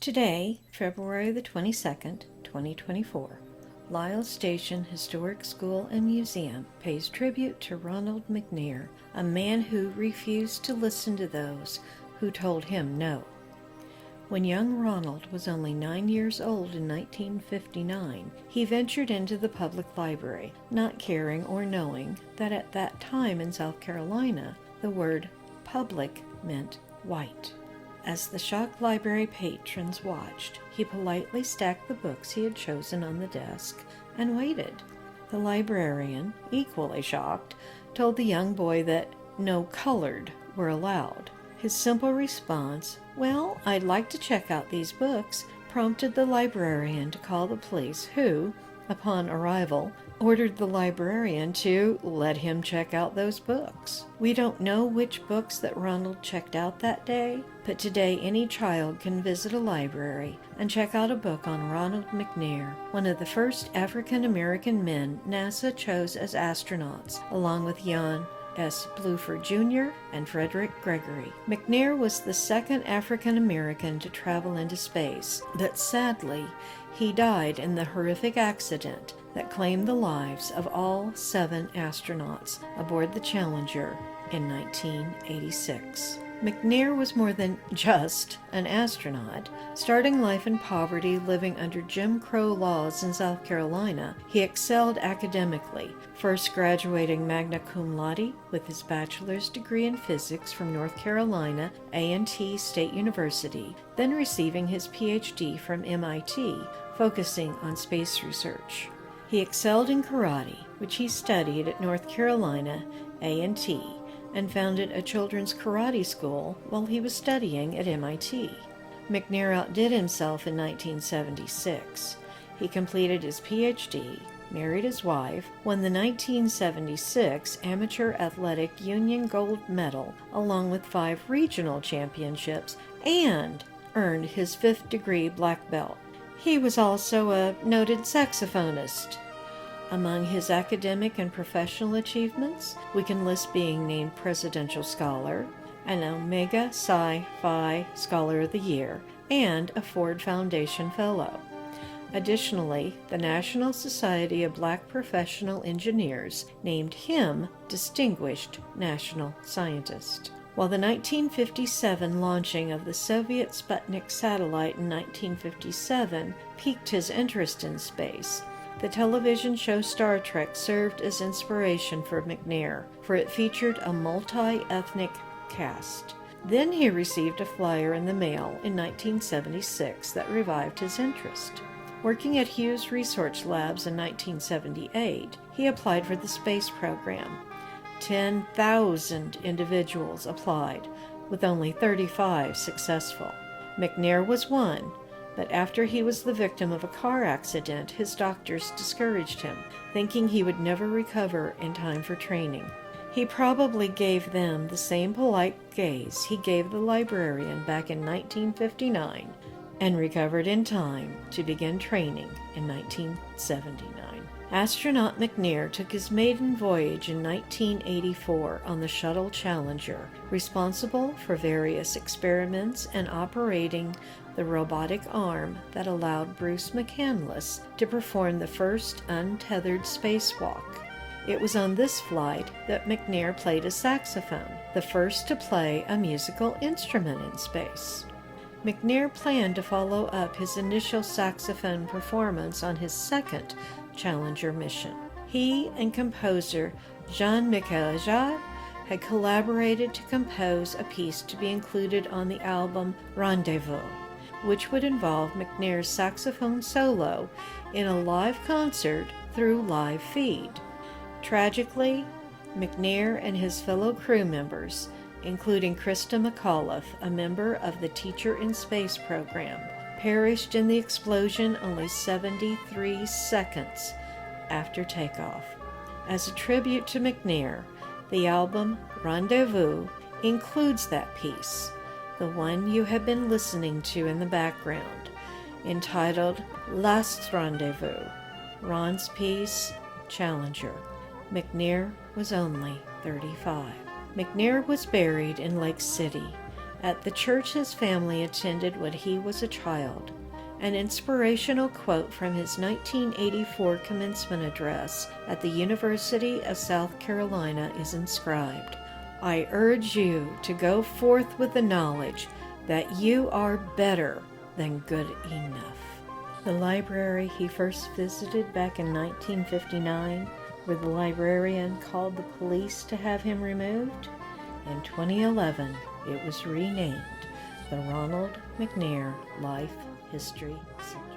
Today, February the 22nd, 2024, Lyles Station Historic School and Museum pays tribute to Ronald McNair, a man who refused to listen to those who told him no. When young Ronald was only 9 years old in 1959, he ventured into the public library, not caring or knowing that at that time in South Carolina, the word public meant white. As the shocked library patrons watched, he politely stacked the books he had chosen on the desk and waited. The librarian, equally shocked, told the young boy that no colored were allowed. His simple response, "Well, I'd like to check out these books," prompted the librarian to call the police, who, upon arrival, ordered the librarian to let him check out those books. We don't know which books that Ronald checked out that day, but today any child can visit a library and check out a book on Ronald McNair, one of the first African-American men NASA chose as astronauts, along with Guion S. Bluford Jr. and Frederick Gregory. McNair was the second African-American to travel into space, but sadly, he died in the horrific accident that claimed the lives of all 7 astronauts aboard the Challenger in 1986. McNair was more than just an astronaut. Starting life in poverty, living under Jim Crow laws in South Carolina, he excelled academically, first graduating magna cum laude with his bachelor's degree in physics from North Carolina A&T State University, then receiving his PhD from MIT, focusing on space research. He excelled in karate, which he studied at North Carolina A&T, and founded a children's karate school while he was studying at MIT. McNair outdid himself in 1976. He completed his PhD, married his wife, won the 1976 Amateur Athletic Union Gold Medal, along with 5 regional championships, and earned his 5th degree black belt. He was also a noted saxophonist. Among his academic and professional achievements, we can list being named Presidential Scholar, an Omega Psi Phi Scholar of the Year, and a Ford Foundation Fellow. Additionally, the National Society of Black Professional Engineers named him Distinguished National Scientist. While the 1957 launching of the Soviet Sputnik satellite in 1957 piqued his interest in space, the television show Star Trek served as inspiration for McNair, for it featured a multi-ethnic cast. Then he received a flyer in the mail in 1976 that revived his interest. Working at Hughes Research Labs in 1978, he applied for the space program. 10,000 individuals applied, with only 35 successful. McNair was one, but after he was the victim of a car accident, his doctors discouraged him, thinking he would never recover in time for training. He probably gave them the same polite gaze he gave the librarian back in 1959, and recovered in time to begin training in 1979. Astronaut McNair took his maiden voyage in 1984 on the Shuttle Challenger, responsible for various experiments and operating the robotic arm that allowed Bruce McCandless to perform the first untethered spacewalk. It was on this flight that McNair played a saxophone, the first to play a musical instrument in space. McNair planned to follow up his initial saxophone performance on his second Challenger mission. He and composer Jean-Michel Jarre had collaborated to compose a piece to be included on the album Rendezvous, which would involve McNair's saxophone solo in a live concert through live feed. Tragically, McNair and his fellow crew members, including Krista McAuliffe, a member of the Teacher in Space program, perished in the explosion only 73 seconds after takeoff. As a tribute to McNair, the album Rendezvous includes that piece, the one you have been listening to in the background, entitled Last Rendezvous, Ron's piece, Challenger. McNair was only 35. McNair was buried in Lake City, at the church his family attended when he was a child. An inspirational quote from his 1984 commencement address at the University of South Carolina is inscribed, "I urge you to go forth with the knowledge that you are better than good enough." The library he first visited back in 1959, where the librarian called the police to have him removed, in 2011 it was renamed the Ronald McNair Life History Center.